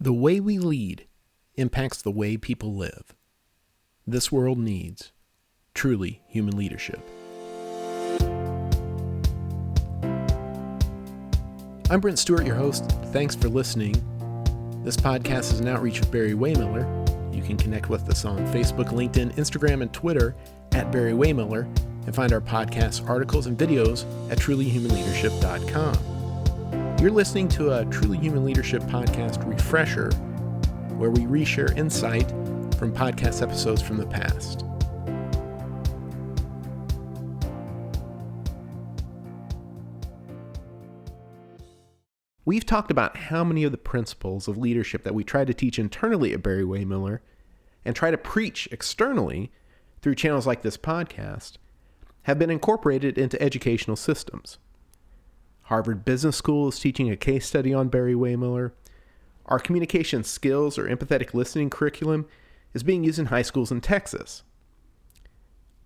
The way we lead impacts the way people live. This world needs truly human leadership. I'm Brent Stewart, your host. Thanks for listening. This podcast is an outreach of Barry-Wehmiller. You can connect with us on Facebook, LinkedIn, Instagram, and Twitter at Barry-Wehmiller, and find our podcasts, articles, and videos at trulyhumanleadership.com. You're listening to a Truly Human Leadership podcast refresher, where we reshare insight from podcast episodes from the past. We've talked about how many of the principles of leadership that we try to teach internally at Barry-Wehmiller and try to preach externally through channels like this podcast have been incorporated into educational systems. Harvard Business School is teaching a case study on Barry-Wehmiller. Our communication skills or empathetic listening curriculum is being used in high schools in Texas.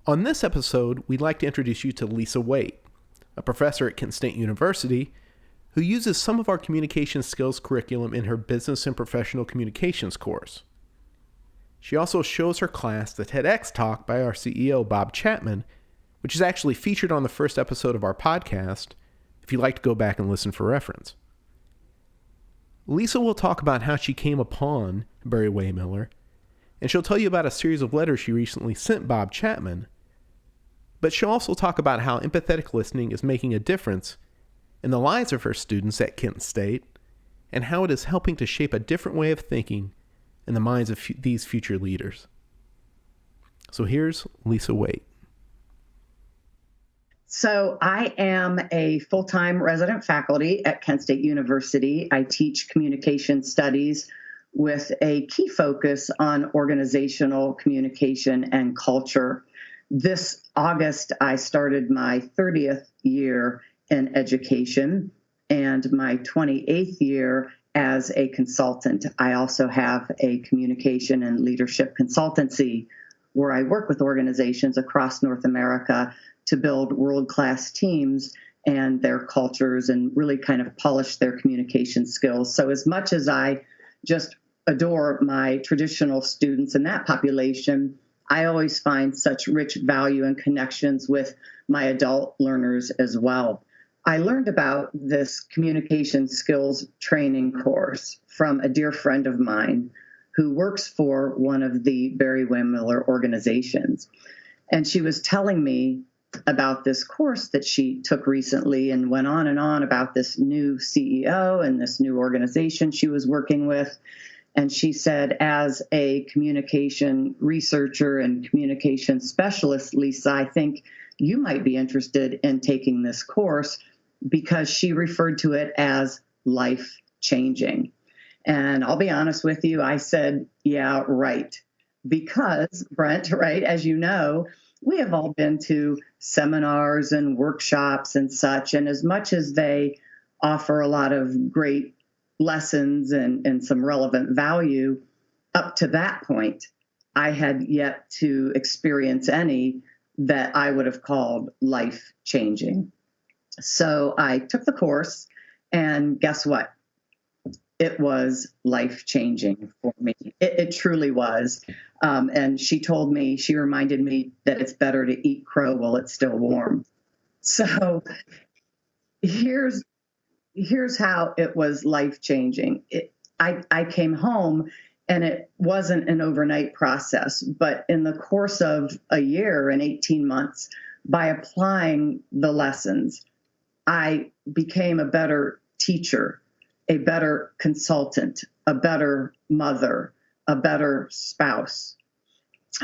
On this episode, we'd like to introduce you to Lisa Waite, a professor at Kent State University who uses some of our communication skills curriculum in her business and professional communications course. She also shows her class the TEDx talk by our CEO, Bob Chapman, which is actually featured on the first episode of our podcast, if you'd like to go back and listen for reference. Lisa will talk about how she came upon Barry-Wehmiller, and she'll tell you about a series of letters she recently sent Bob Chapman, but she'll also talk about how empathetic listening is making a difference in the lives of her students at Kent State, and how it is helping to shape a different way of thinking in the minds of these future leaders. So here's Lisa Waite. So I am a full-time resident faculty at Kent State University. I teach communication studies with a key focus on organizational communication and culture. This August, I started my 30th year in education and my 28th year as a consultant. I also have a communication and leadership consultancy where I work with organizations across North America to build world-class teams and their cultures and really kind of polish their communication skills. So as much as I just adore my traditional students in that population, I always find such rich value and connections with my adult learners as well. I learned about this communication skills training course from a dear friend of mine who works for one of the Barry-Wehmiller organizations. And she was telling me about this course that she took recently and went on and on about this new CEO and this new organization she was working with. And she said, as a communication researcher and communication specialist, Lisa, I think you might be interested in taking this course, because she referred to it as life-changing. And I'll be honest with you, I said, yeah, right. Because, Brent, right, as you know, we have all been to seminars and workshops and such, and as much as they offer a lot of great lessons and some relevant value, up to that point, I had yet to experience any that I would have called life-changing. So I took the course, and guess what? It was life-changing for me. It truly was. And she reminded me that it's better to eat crow while it's still warm. So here's how it was life-changing. I came home, and it wasn't an overnight process, but in the course of a year and 18 months, by applying the lessons, I became a better teacher, a better consultant, a better mother, a better spouse.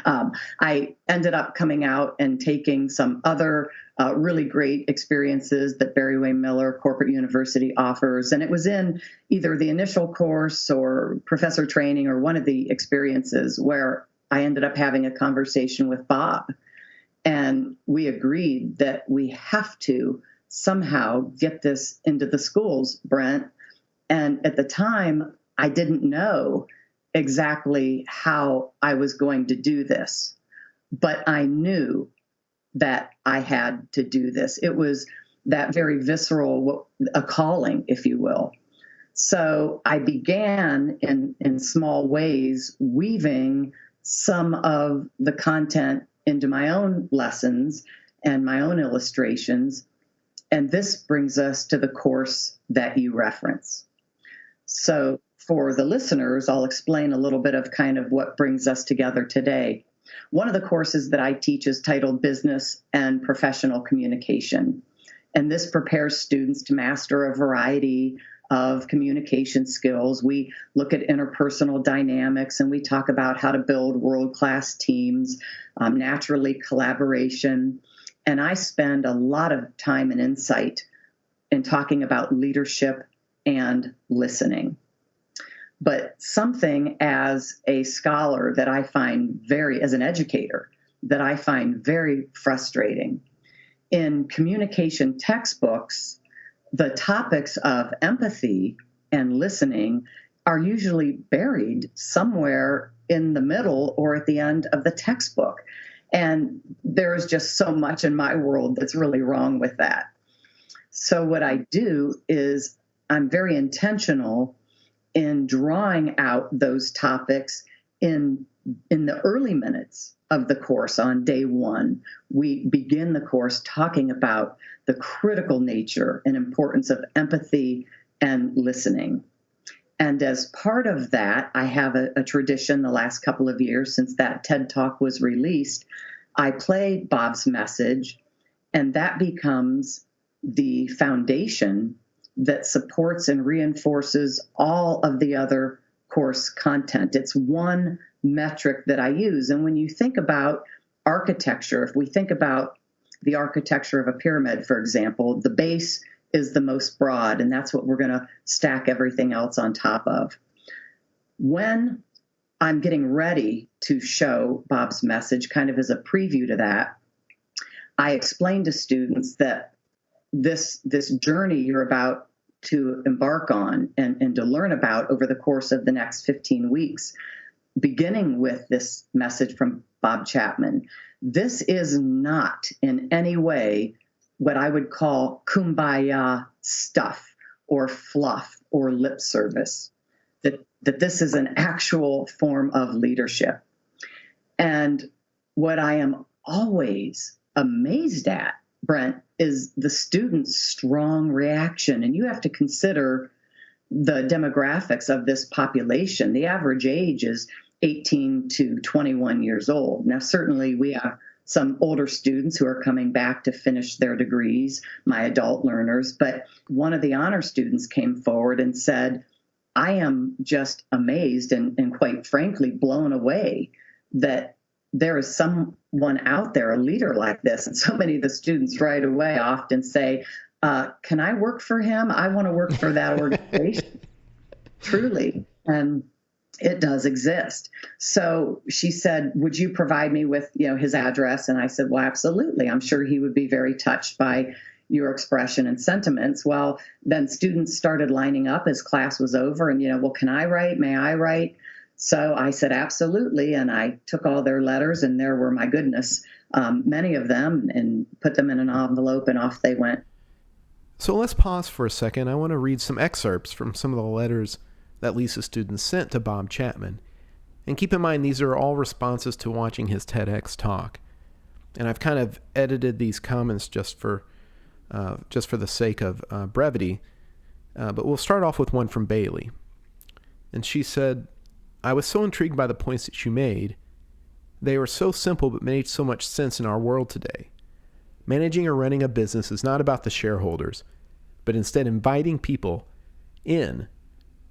I ended up coming out and taking some other really great experiences that Barry-Wehmiller Corporate University offers. And it was in either the initial course or professor training or one of the experiences where I ended up having a conversation with Bob. And we agreed that we have to somehow get this into the schools, Brent. And at the time, I didn't know exactly how I was going to do this, but I knew that I had to do this. It was that very visceral, a calling, if you will. So I began in in small ways, weaving some of the content into my own lessons and my own illustrations. And this brings us to the course that you reference. So for the listeners, I'll explain a little bit of kind of what brings us together today. One of the courses that I teach is titled Business and Professional Communication. And this prepares students to master a variety of communication skills. We look at interpersonal dynamics, and we talk about how to build world-class teams, naturally collaboration. And I spend a lot of time and insight in talking about leadership and listening. But something as a scholar that I find as an educator, that I find very frustrating. In communication textbooks, the topics of empathy and listening are usually buried somewhere in the middle or at the end of the textbook. And there is just so much in my world that's really wrong with that. So what I do is I'm very intentional in drawing out those topics in the early minutes of the course. On day one, we begin the course talking about the critical nature and importance of empathy and listening. And as part of that, I have a tradition the last couple of years since that TED Talk was released. I play Bob's message, and that becomes the foundation that supports and reinforces all of the other course content. It's one metric that I use. And when you think about architecture, if we think about the architecture of a pyramid, for example, the base is the most broad, and that's what we're going to stack everything else on top of. When I'm getting ready to show Bob's message, kind of as a preview to that, I explain to students that this journey you're about to embark on and to learn about over the course of the next 15 weeks, beginning with this message from Bob Chapman, this is not in any way what I would call kumbaya stuff or fluff or lip service, that this is an actual form of leadership. And what I am always amazed at, Brent, is the students' strong reaction. And you have to consider the demographics of this population. The average age is 18 to 21 years old. Now, certainly we have some older students who are coming back to finish their degrees, my adult learners. But one of the honor students came forward and said, I am just amazed and quite frankly blown away that there is someone out there, a leader like this. And so many of the students right away often say, can I work for him? I want to work for that organization. Truly. And it does exist. So she said, would you provide me with, his address? And I said, well, absolutely. I'm sure he would be very touched by your expression and sentiments. Well, then students started lining up as class was over and, well, can I write? May I write? So I said, absolutely. And I took all their letters, and there were, my goodness, many of them, and put them in an envelope, and off they went. So let's pause for a second. I want to read some excerpts from some of the letters that Lisa's students sent to Bob Chapman. And keep in mind, these are all responses to watching his TEDx talk. And I've kind of edited these comments just for the sake of brevity. But we'll start off with one from Bailey. And she said, I was so intrigued by the points that you made. They were so simple but made so much sense in our world today. Managing or running a business is not about the shareholders, but instead inviting people in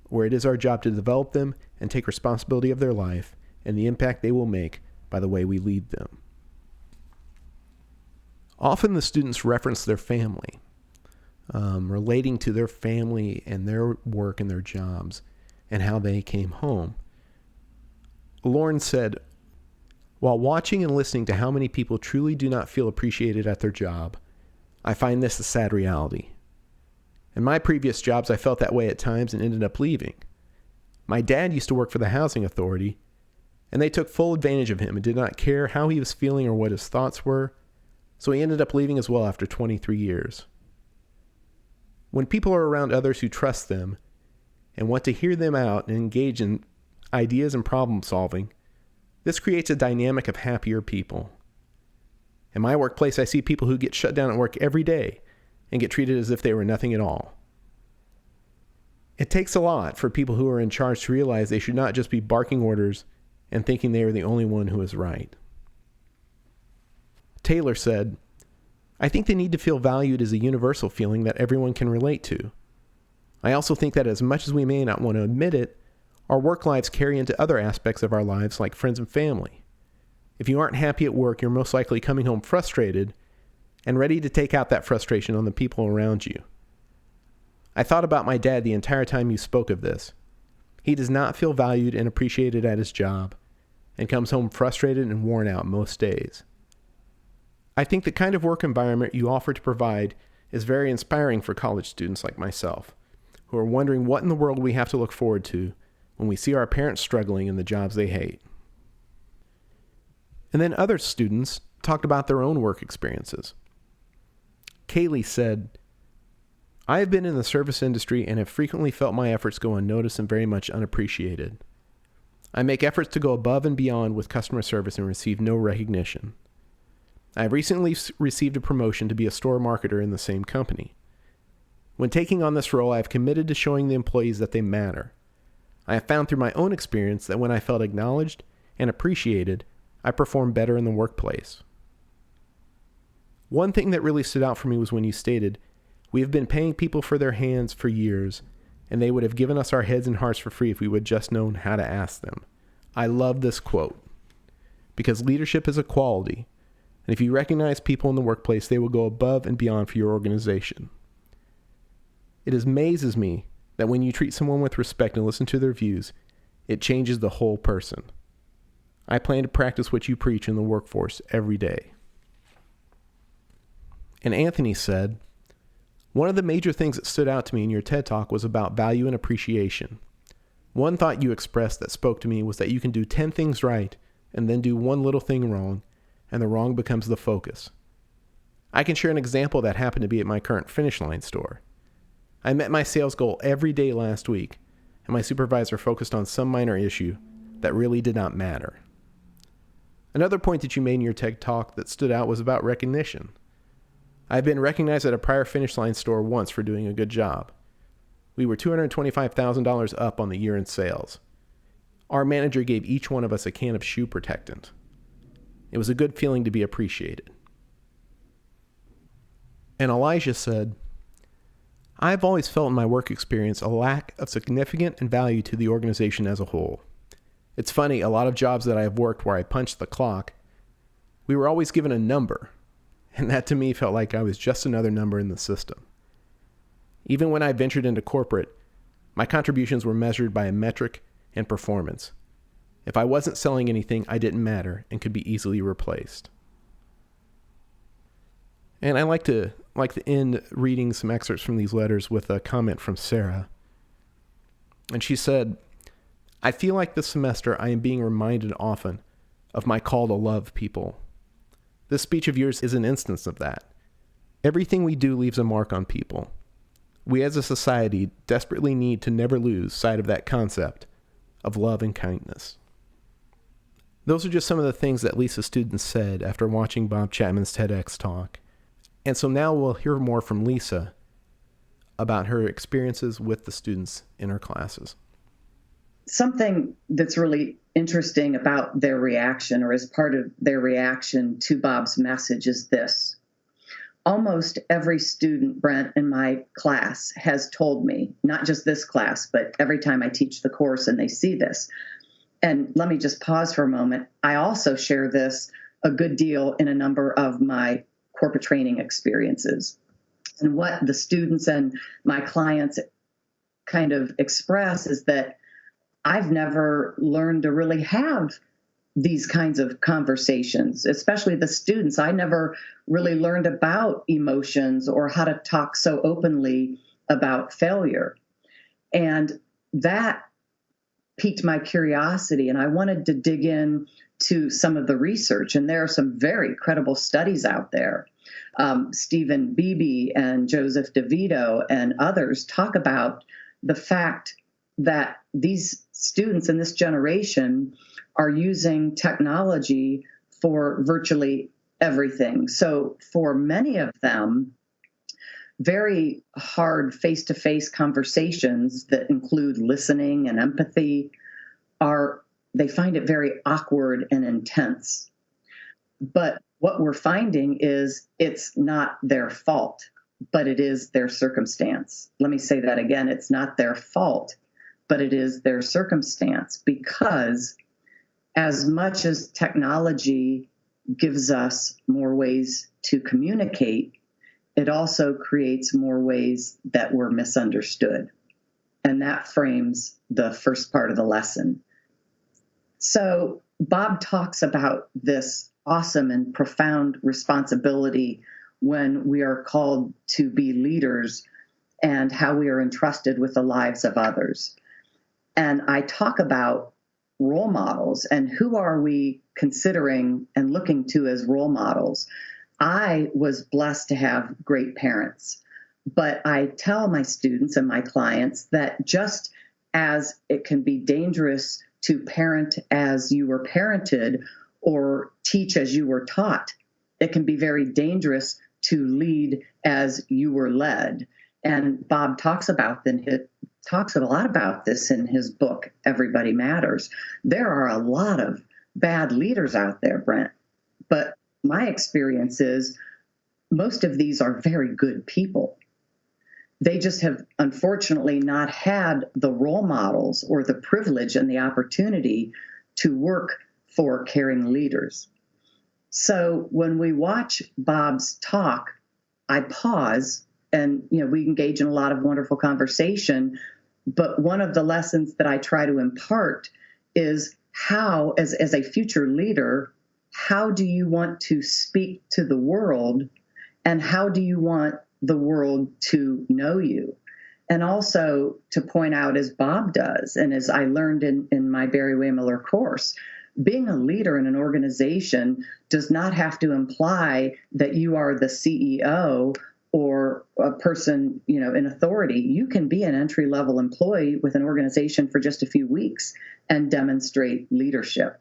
where it is our job to develop them and take responsibility of their life and the impact they will make by the way we lead them. Often the students reference their family, relating to their family and their work and their jobs and how they came home. Lauren said, while watching and listening to how many people truly do not feel appreciated at their job, I find this a sad reality. In my previous jobs, I felt that way at times and ended up leaving. My dad used to work for the housing authority, and they took full advantage of him and did not care how he was feeling or what his thoughts were, so he ended up leaving as well after 23 years. When people are around others who trust them and want to hear them out and engage in ideas, and problem solving, this creates a dynamic of happier people. In my workplace, I see people who get shut down at work every day and get treated as if they were nothing at all. It takes a lot for people who are in charge to realize they should not just be barking orders and thinking they are the only one who is right. Taylor said, "I think the need to feel valued is a universal feeling that everyone can relate to. I also think that as much as we may not want to admit it, our work lives carry into other aspects of our lives like friends and family. If you aren't happy at work, you're most likely coming home frustrated and ready to take out that frustration on the people around you. I thought about my dad the entire time you spoke of this. He does not feel valued and appreciated at his job and comes home frustrated and worn out most days. I think the kind of work environment you offer to provide is very inspiring for college students like myself, who are wondering what in the world we have to look forward to when we see our parents struggling in the jobs they hate." And then other students talked about their own work experiences. Kaylee said, "I have been in the service industry and have frequently felt my efforts go unnoticed and very much unappreciated. I make efforts to go above and beyond with customer service and receive no recognition. I have recently received a promotion to be a store marketer in the same company. When taking on this role, I have committed to showing the employees that they matter. I have found through my own experience that when I felt acknowledged and appreciated, I performed better in the workplace." One thing that really stood out for me was when you stated, "We have been paying people for their hands for years, and they would have given us our heads and hearts for free if we would just known how to ask them." I love this quote, because leadership is a quality, and if you recognize people in the workplace, they will go above and beyond for your organization. It amazes me that when you treat someone with respect and listen to their views, it changes the whole person. I plan to practice what you preach in the workforce every day. And Anthony said, "One of the major things that stood out to me in your TED Talk was about value and appreciation. One thought you expressed that spoke to me was that you can do 10 things right and then do one little thing wrong, and the wrong becomes the focus. I can share an example that happened to be at my current Finish Line store. I met my sales goal every day last week, and my supervisor focused on some minor issue that really did not matter." Another point that you made in your TED Talk that stood out was about recognition. "I've been recognized at a prior Finish Line store once for doing a good job. We were $225,000 up on the year in sales. Our manager gave each one of us a can of shoe protectant. It was a good feeling to be appreciated." And Elijah said, "I've always felt in my work experience a lack of significance and value to the organization as a whole. It's funny, a lot of jobs that I have worked where I punched the clock, we were always given a number, and that to me felt like I was just another number in the system. Even when I ventured into corporate, my contributions were measured by a metric and performance. If I wasn't selling anything, I didn't matter and could be easily replaced." And I like to end reading some excerpts from these letters with a comment from Sarah. And she said, "I feel like this semester I am being reminded often of my call to love people. This speech of yours is an instance of that. Everything we do leaves a mark on people. We as a society desperately need to never lose sight of that concept of love and kindness." Those are just some of the things that Lisa's students said after watching Bob Chapman's TEDx talk. And so now we'll hear more from Lisa about her experiences with the students in her classes. Something that's really interesting about their reaction, or as part of their reaction to Bob's message, is this. Almost every student, Brent, in my class has told me, not just this class, but every time I teach the course and they see this. And let me just pause for a moment. I also share this a good deal in a number of my corporate training experiences. And what the students and my clients kind of express is that I've never learned to really have these kinds of conversations, especially the students. I never really learned about emotions or how to talk so openly about failure. And that piqued my curiosity, and I wanted to dig in to some of the research. And there are some very credible studies out there. Stephen Beebe and Joseph DeVito and others talk about the fact that these students in this generation are using technology for virtually everything. So for many of them, very hard face-to-face conversations that include listening and empathy they find it very awkward and intense. But what we're finding is it's not their fault, but it is their circumstance. Let me say that again. It's not their fault, but it is their circumstance, because as much as technology gives us more ways to communicate, it also creates more ways that we're misunderstood. And that frames the first part of the lesson. So Bob talks about this awesome and profound responsibility when we are called to be leaders and how we are entrusted with the lives of others. And I talk about role models and who are we considering and looking to as role models. I was blessed to have great parents, but I tell my students and my clients that just as it can be dangerous to parent as you were parented or teach as you were taught, it can be very dangerous to lead as you were led. And Bob talks a lot about this in his book, Everybody Matters. There are a lot of bad leaders out there, Brent, but my experience is most of these are very good people. They just have unfortunately not had the role models or the privilege and the opportunity to work for caring leaders. So when we watch Bob's talk, I pause and we engage in a lot of wonderful conversation. But one of the lessons that I try to impart is how, as a future leader, how do you want to speak to the world, and how do you want the world to know you? And also to point out, as Bob does, and as I learned in my Barry-Wehmiller course, being a leader in an organization does not have to imply that you are the CEO or a person, in authority. You can be an entry-level employee with an organization for just a few weeks and demonstrate leadership.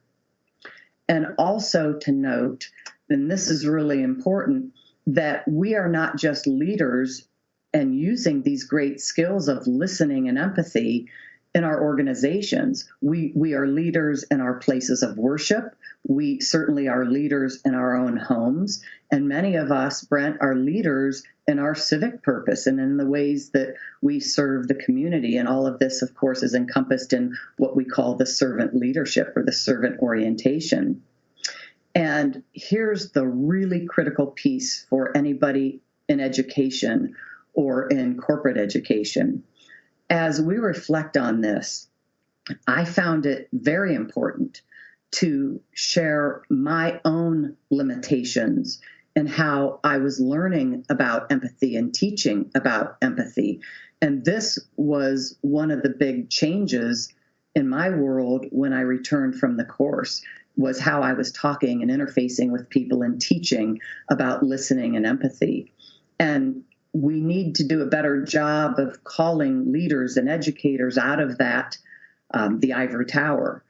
And also to note, and this is really important, that we are not just leaders and using these great skills of listening and empathy in our organizations. We are leaders in our places of worship. We certainly are leaders in our own homes. And many of us, Brent, are leaders in our civic purpose and in the ways that we serve the community. And all of this, of course, is encompassed in what we call the servant leadership or the servant orientation. And here's the really critical piece for anybody in education or in corporate education. As we reflect on this, I found it very important to share my own limitations and how I was learning about empathy and teaching about empathy. And this was one of the big changes in my world when I returned from the course, was how I was talking and interfacing with people and teaching about listening and empathy. And we need to do a better job of calling leaders and educators out of that, the ivory tower,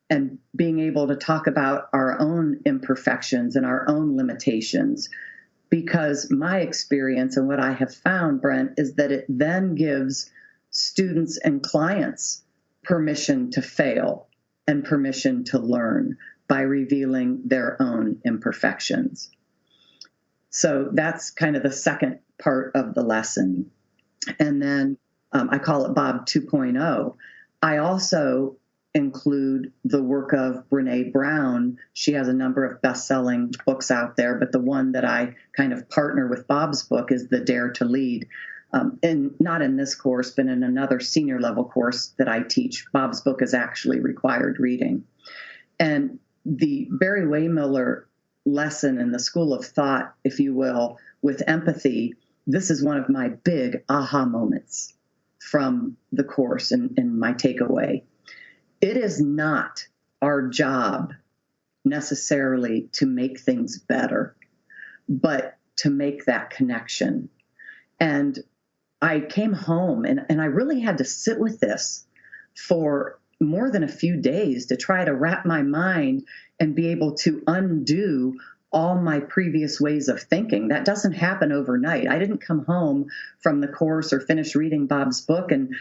and being able to talk about our own imperfections and our own limitations. Because my experience and what I have found, Brent, is that it then gives students and clients permission to fail and permission to learn by revealing their own imperfections. So that's kind of the second part of the lesson. And then I call it Bob 2.0. I also include the work of Brene Brown. She has a number of best-selling books out there, but the one that I kind of partner with Bob's book is The Dare to Lead. And not in this course, but in another senior level course that I teach, Bob's book is actually required reading. And the Barry-Wehmiller lesson in the school of thought, if you will, with empathy, this is one of my big aha moments from the course and my takeaway. It is not our job necessarily to make things better, but to make that connection. And I came home and I really had to sit with this for more than a few days to try to wrap my mind and be able to undo all my previous ways of thinking. That doesn't happen overnight. I didn't come home from the course or finish reading Bob's book and,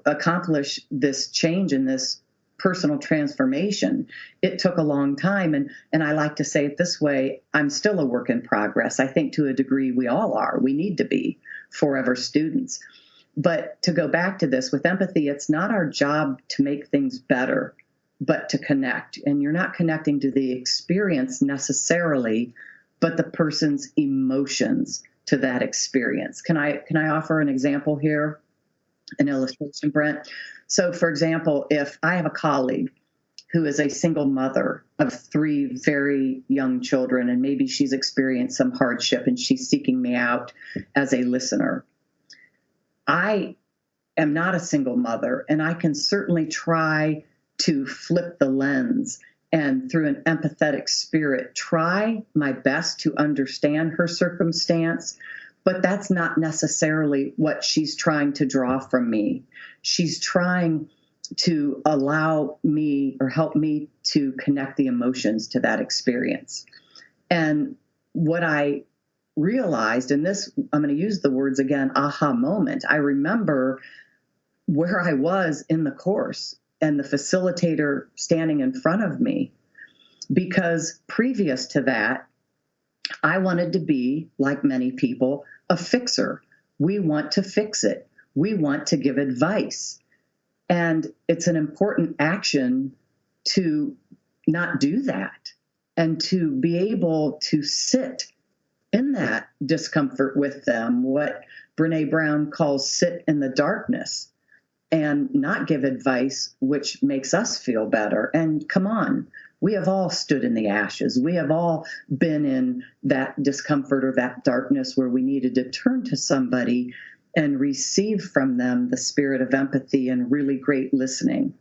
accomplish this change in this personal transformation. It took a long time. And I like to say it this way, I'm still a work in progress. I think to a degree we all are. We need to be forever students. But to go back to this with empathy, it's not our job to make things better, but to connect. And you're not connecting to the experience necessarily, but the person's emotions to that experience. Can I offer an example here? An illustration, Brent? So, for example, if I have a colleague who is a single mother of 3 very young children, and maybe she's experienced some hardship and she's seeking me out as a listener, I am not a single mother, and I can certainly try to flip the lens and through an empathetic spirit, try my best to understand her circumstance, but that's not necessarily what she's trying to draw from me. She's trying to allow me or help me to connect the emotions to that experience. And what I realized, and this, I'm going to use the words again, aha moment. I remember where I was in the course and the facilitator standing in front of me, because previous to that, I wanted to be, like many people, a fixer. We want to fix it. We want to give advice. And it's an important action to not do that and to be able to sit in that discomfort with them, what Brene Brown calls sit in the darkness, and not give advice which makes us feel better. And come on, we have all stood in the ashes. We have all been in that discomfort or that darkness where we needed to turn to somebody and receive from them the spirit of empathy and really great listening.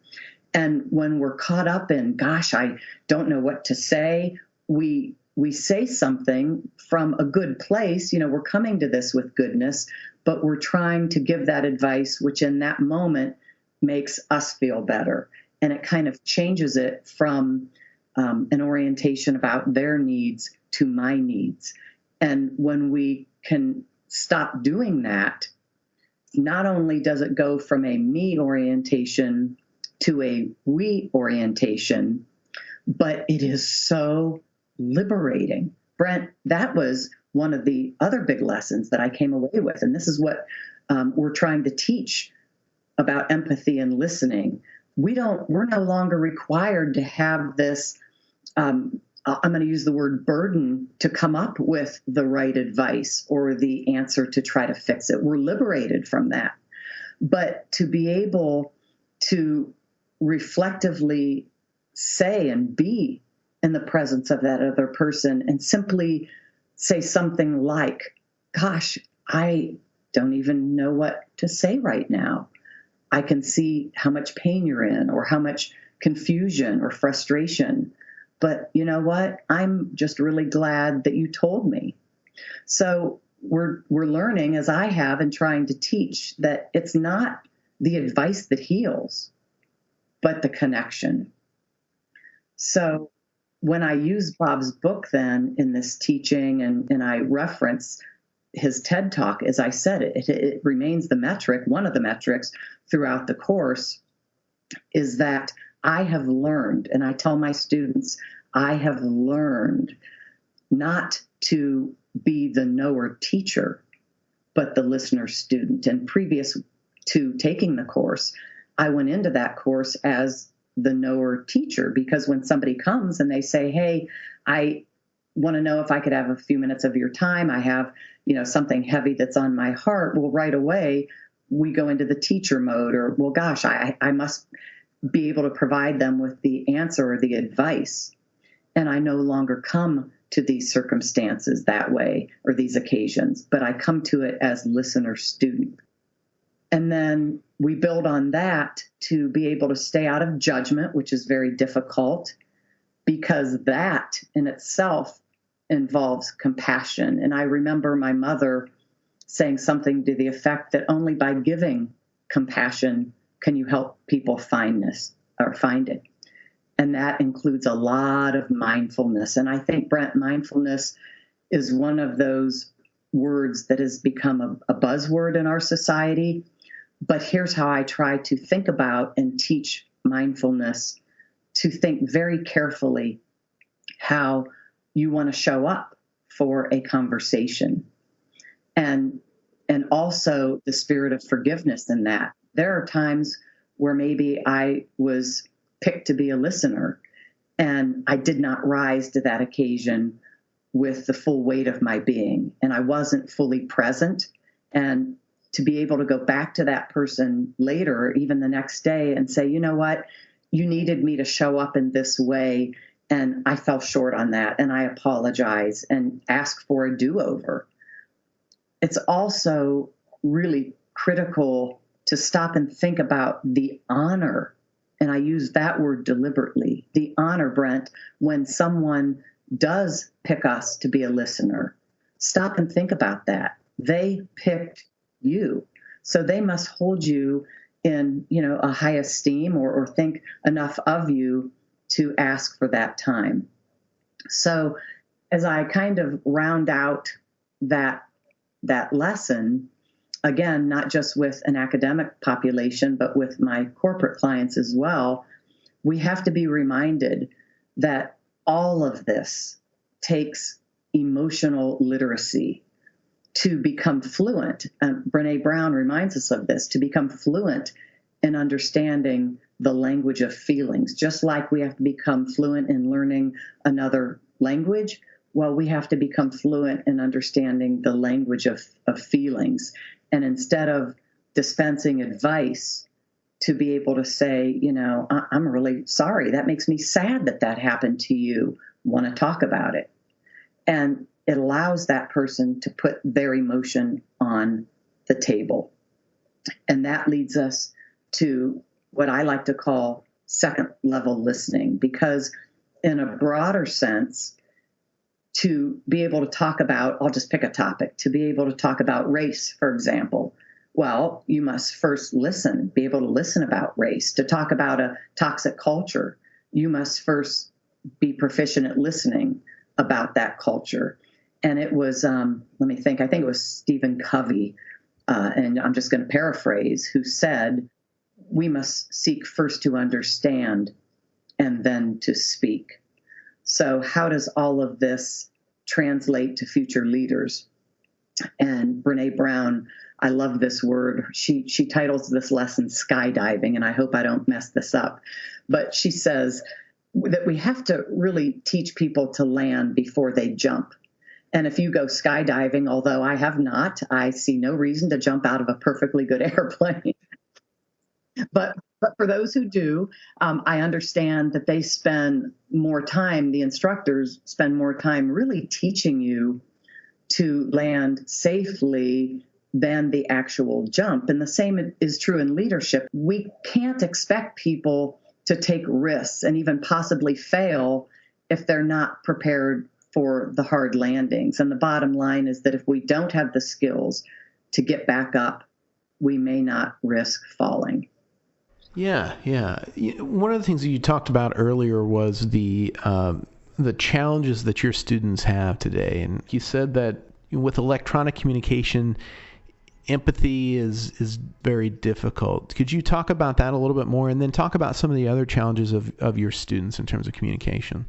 And when we're caught up in, gosh, I don't know what to say, we say something from a good place. We're coming to this with goodness, but we're trying to give that advice, which in that moment makes us feel better. And it kind of changes it from an orientation about their needs to my needs. And when we can stop doing that, not only does it go from a me orientation to a we orientation, but it is so liberating. Brent, that was one of the other big lessons that I came away with. And this is what we're trying to teach about empathy and listening. We're no longer required to have this, I'm going to use the word burden, to come up with the right advice or the answer to try to fix it. We're liberated from that. But to be able to reflectively say and be in the presence of that other person and simply say something like, gosh, I don't even know what to say right now. I can see how much pain you're in or how much confusion or frustration. But you know what? I'm just really glad that you told me. So we're learning, as I have, and trying to teach, that it's not the advice that heals, but the connection. So when I use Bob's book then in this teaching and I reference his TED Talk, as I said, it remains the metric, one of the metrics throughout the course, is that I have learned, and I tell my students, I have learned not to be the knower teacher, but the listener student. And previous to taking the course, I went into that course as the knower teacher, because when somebody comes and they say, hey, I want to know if I could have a few minutes of your time, I have, something heavy that's on my heart. Well, right away, we go into the teacher mode, or, well, gosh, I must be able to provide them with the answer or the advice. And I no longer come to these circumstances that way or these occasions, but I come to it as listener student. And then we build on that to be able to stay out of judgment, which is very difficult, because that in itself involves compassion. And I remember my mother saying something to the effect that only by giving compassion can you help people find this or find it? And that includes a lot of mindfulness. And I think, Brent, mindfulness is one of those words that has become a buzzword in our society. But here's how I try to think about and teach mindfulness: to think very carefully how you want to show up for a conversation. And also the spirit of forgiveness in that. There are times where maybe I was picked to be a listener and I did not rise to that occasion with the full weight of my being, and I wasn't fully present. And to be able to go back to that person later, even the next day, and say, you know what, you needed me to show up in this way, and I fell short on that, and I apologize, and ask for a do-over. It's also really critical to stop and think about the honor, and I use that word deliberately, the honor, Brent, when someone does pick us to be a listener. Stop and think about that. They picked you, so they must hold you in, a high esteem, or think enough of you to ask for that time. So as I kind of round out that lesson, again, not just with an academic population, but with my corporate clients as well, we have to be reminded that all of this takes emotional literacy to become fluent. Brene Brown reminds us of this, to become fluent in understanding the language of feelings. Just like we have to become fluent in learning another language, well, we have to become fluent in understanding the language of feelings. And instead of dispensing advice, to be able to say, I'm really sorry. That makes me sad that happened to you. Want to talk about it? And it allows that person to put their emotion on the table. And that leads us to what I like to call second level listening, because in a broader sense, to be able to talk about, I'll just pick a topic, to be able to talk about race, for example, well, you must first listen, be able to listen about race. To talk about a toxic culture, you must first be proficient at listening about that culture. And it was, let me think, I think it was Stephen Covey, and I'm just going to paraphrase, who said, we must seek first to understand and then to speak. So how does all of this translate to future leaders? And Brene Brown, I love this word. She titles this lesson skydiving, and I hope I don't mess this up. But she says that we have to really teach people to land before they jump. And if you go skydiving, although I have not, I see no reason to jump out of a perfectly good airplane. But for those who do, I understand that they spend more time, the instructors spend more time really teaching you to land safely than the actual jump. And the same is true in leadership. We can't expect people to take risks and even possibly fail if they're not prepared for the hard landings. And the bottom line is that if we don't have the skills to get back up, we may not risk falling. Yeah. One of the things that you talked about earlier was the challenges that your students have today. And you said that with electronic communication, empathy is very difficult. Could you talk about that a little bit more, and then talk about some of the other challenges of your students in terms of communication?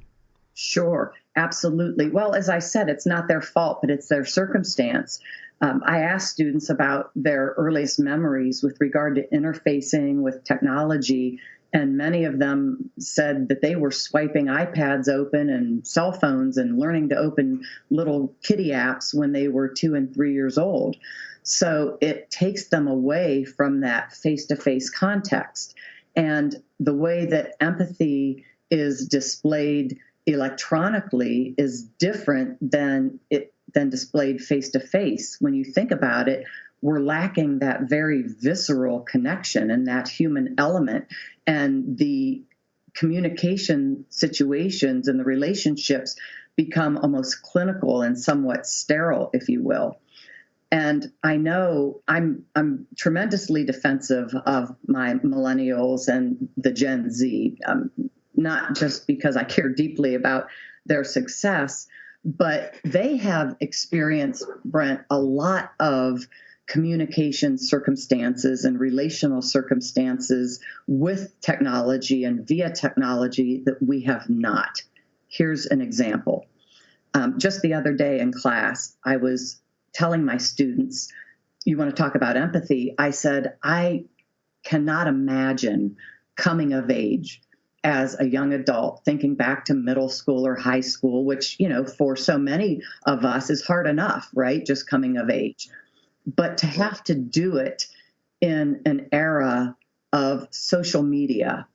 Sure, absolutely. Well, as I said, it's not their fault, but it's their circumstance. I asked students about their earliest memories with regard to interfacing with technology, and many of them said that they were swiping iPads open and cell phones and learning to open little kiddie apps when they were 2 and 3 years old. So it takes them away from that face-to-face context. And the way that empathy is displayed electronically is different than displayed face-to-face. When you think about it, we're lacking that very visceral connection and that human element. And the communication situations and the relationships become almost clinical and somewhat sterile, if you will. And I know I'm tremendously defensive of my millennials and the Gen Z, not just because I care deeply about their success, but they have experienced, Brent, a lot of communication circumstances and relational circumstances with technology and via technology that we have not. Here's an example. Just the other day in class, I was telling my students, you want to talk about empathy? I said, I cannot imagine coming of age as a young adult, thinking back to middle school or high school, which, for so many of us is hard enough, right? Just coming of age. But to have to do it in an era of social media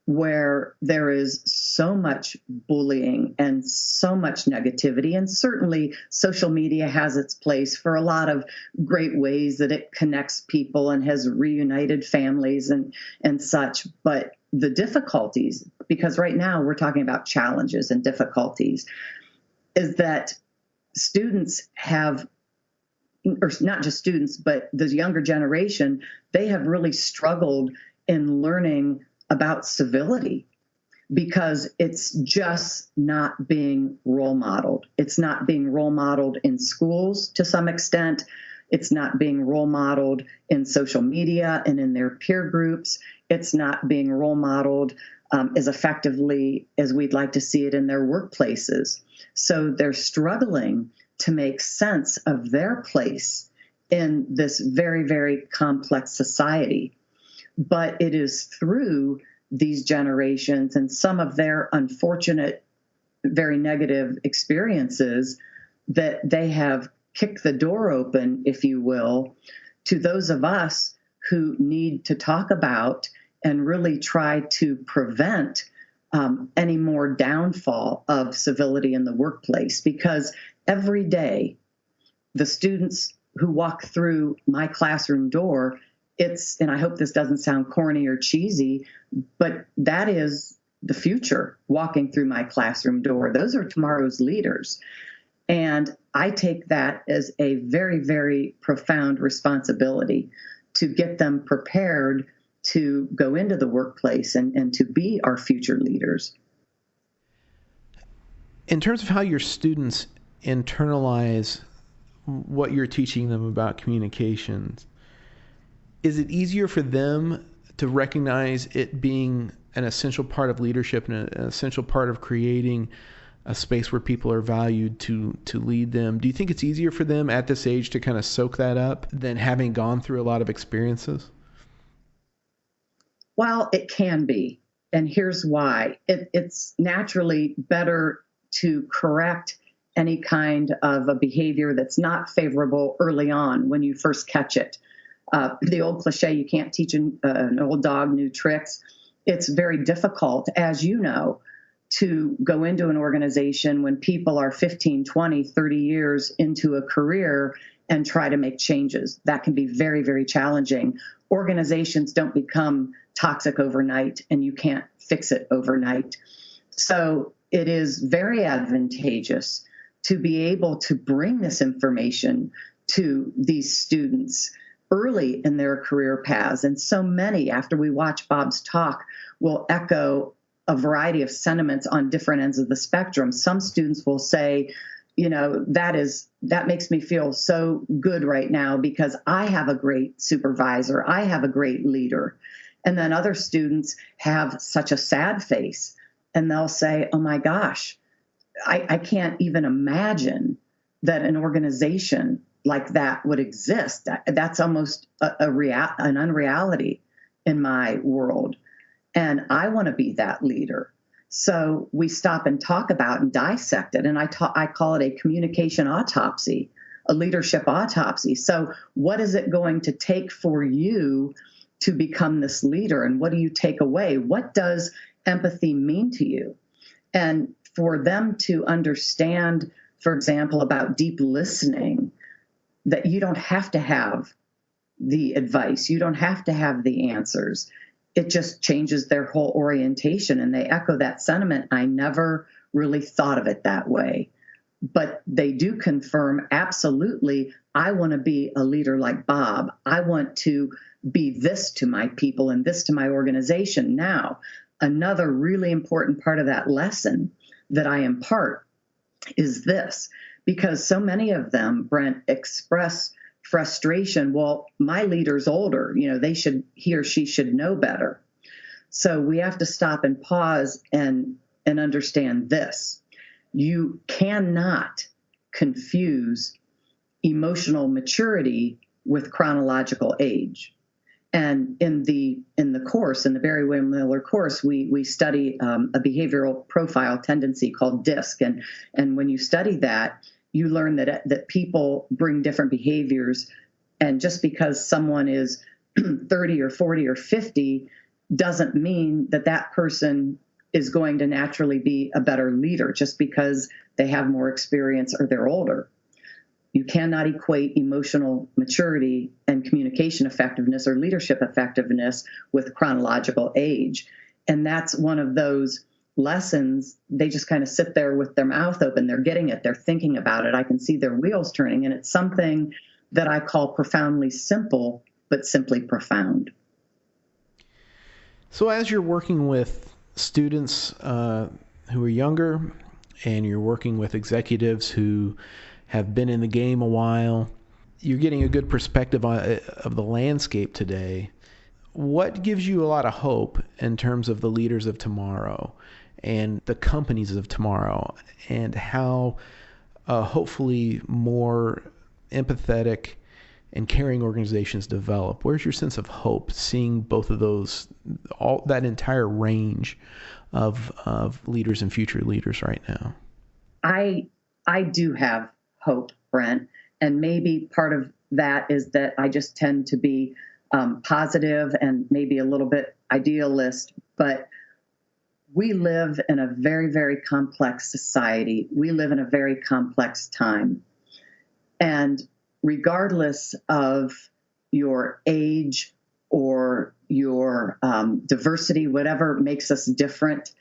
where there is so much bullying and so much negativity, and certainly social media has its place for a lot of great ways that it connects people and has reunited families and such. But the difficulties, because right now we're talking about challenges and difficulties, is that students have, or not just students, but the younger generation, they have really struggled in learning about civility because it's just not being role modeled. It's not being role modeled in schools to some extent. It's not being role modeled in social media and in their peer groups. It's not being role modeled as effectively as we'd like to see it in their workplaces. So they're struggling to make sense of their place in this very, very complex society. But it is through these generations and some of their unfortunate, very negative experiences that they have kicked the door open, if you will, to those of us who need to talk about and really try to prevent any more downfall of civility in the workplace. Because every day, the students who walk through my classroom door, and I hope this doesn't sound corny or cheesy, but that is the future walking through my classroom door. Those are tomorrow's leaders. And I take that as a very, very profound responsibility to get them prepared to go into the workplace and to be our future leaders. In terms of how your students internalize what you're teaching them about communications, is it easier for them to recognize it being an essential part of leadership and an essential part of creating a space where people are valued to lead them? Do you think it's easier for them at this age to kind of soak that up than having gone through a lot of experiences? Well, it can be. And here's why. It's naturally better to correct any kind of a behavior that's not favorable early on when you first catch it. The old cliche, you can't teach an old dog new tricks. It's very difficult, as you know, to go into an organization when people are 15, 20, 30 years into a career and try to make changes. That can be very, very challenging. Organizations don't become toxic overnight, and you can't fix it overnight. So it is very advantageous to be able to bring this information to these students early in their career paths. And so many, after we watch Bob's talk, will echo a variety of sentiments on different ends of the spectrum. Some students will say, that makes me feel so good right now because I have a great supervisor. I have a great leader. And then other students have such a sad face and they'll say, oh my gosh, I can't even imagine that an organization like that would exist. That's almost an unreality in my world. And I want to be that leader. So we stop and talk about and dissect it. And I call it a communication autopsy, a leadership autopsy. So what is it going to take for you to become this leader? And what do you take away? What does empathy mean to you? And for them to understand, for example, about deep listening, that you don't have to have the advice. You don't have to have the answers. It just changes their whole orientation. And they echo that sentiment. I never really thought of it that way. but they do confirm absolutely, I want to be a leader like Bob. I want to be this to my people and this to my organization. Now, another really important part of that lesson that I impart is this, because so many of them, Brent, express frustration. Well, my leader's older, he or she should know better. So we have to stop and pause and understand this. You cannot confuse emotional maturity with chronological age. And in the course, in the Barry-Wehmiller course, we study a behavioral profile tendency called DISC. And when you study that, you learn that people bring different behaviors. And just because someone is 30 or 40 or 50 doesn't mean that person is going to naturally be a better leader just because they have more experience or they're older. You cannot equate emotional maturity and communication effectiveness or leadership effectiveness with chronological age. And that's one of those lessons. They just kind of sit there with their mouth open. They're getting it. They're thinking about it. I can see their wheels turning. And it's something that I call profoundly simple, but simply profound. So as you're working with students who are younger and you're working with executives who have been in the game a while, you're getting a good perspective of the landscape today. What gives you a lot of hope in terms of the leaders of tomorrow and the companies of tomorrow, and how hopefully more empathetic and caring organizations develop? Where's your sense of hope seeing both of those, all that entire range of leaders and future leaders right now? I do have hope, Brent, and maybe part of that is that I just tend to be positive and maybe a little bit idealist, but we live in a very, very complex society. We live in a very complex time. And regardless of your age or your diversity, whatever makes us different,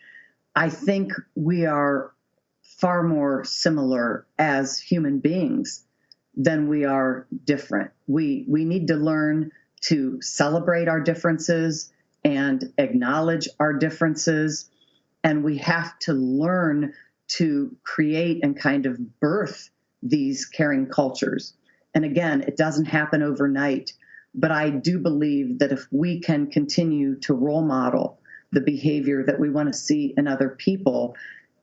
I think we are far more similar as human beings than we are different. We need to learn to celebrate our differences and acknowledge our differences. And we have to learn to create and kind of birth these caring cultures. And again, it doesn't happen overnight, but I do believe that if we can continue to role model the behavior that we want to see in other people,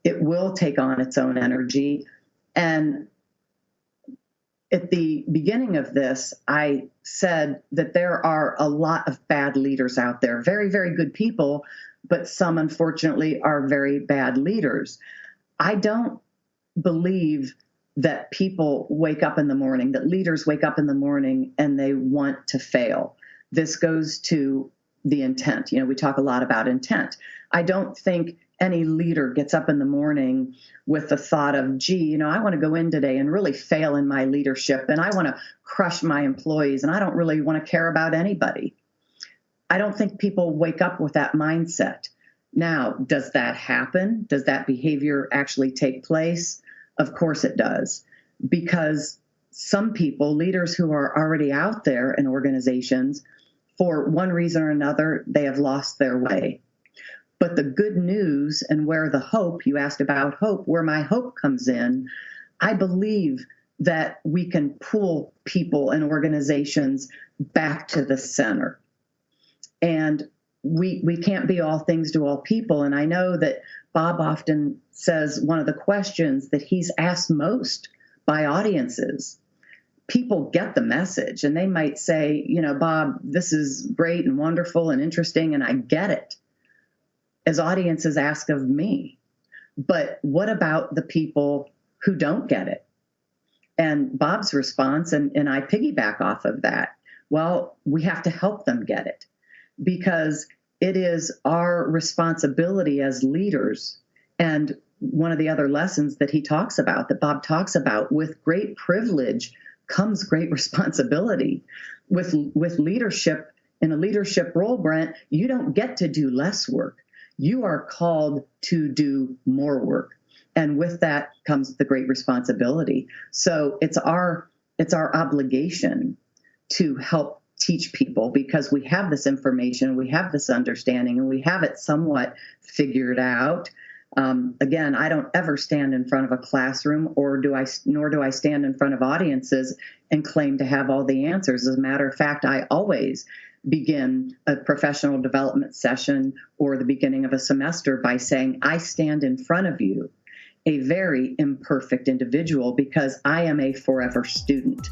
it will take on its own energy. And at the beginning of this, I said that there are a lot of bad leaders out there, very, very good people, but some, unfortunately, are very bad leaders. I don't believe that people wake up in the morning, that leaders wake up in the morning and they want to fail. This goes to the intent. We talk a lot about intent. I don't think any leader gets up in the morning with the thought of, gee, I want to go in today and really fail in my leadership, and I want to crush my employees, and I don't really want to care about anybody. I don't think people wake up with that mindset. Now, does that happen? Does that behavior actually take place? Of course it does, because some people, leaders who are already out there in organizations, for one reason or another, they have lost their way. But the good news, and where the hope, you asked about hope, where my hope comes in, I believe that we can pull people and organizations back to the center. And we can't be all things to all people. And I know that Bob often says one of the questions that he's asked most by audiences, people get the message and they might say, Bob, this is great and wonderful and interesting, and I get it, as audiences ask of me. But what about the people who don't get it? And Bob's response, and I piggyback off of that, well, we have to help them get it, because it is our responsibility as leaders. And one of the other lessons that he talks about, that Bob talks about, with great privilege comes great responsibility. With leadership, in a leadership role, Brent, you don't get to do less work. You are called to do more work. And with that comes the great responsibility. So it's our obligation to help teach people, because we have this information, we have this understanding, and we have it somewhat figured out. Again, I don't ever stand in front of a classroom, nor do I stand in front of audiences and claim to have all the answers. As a matter of fact, I always begin a professional development session or the beginning of a semester by saying, I stand in front of you, a very imperfect individual, because I am a forever student.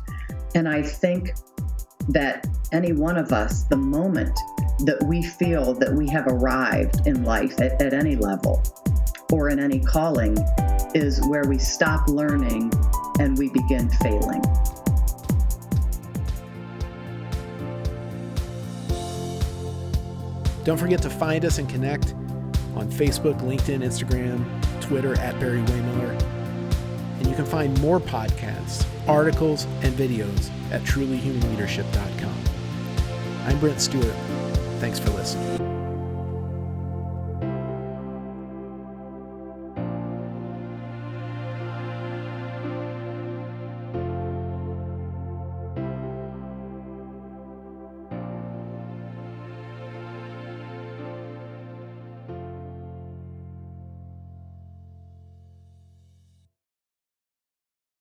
And I think that any one of us, the moment that we feel that we have arrived in life at any level or in any calling, is where we stop learning and we begin failing. Don't forget to find us and connect on Facebook, LinkedIn, Instagram, Twitter at Barry-Wehmiller. And you can find more podcasts, articles, and videos at trulyhumanleadership.com. I'm Brent Stewart. Thanks for listening.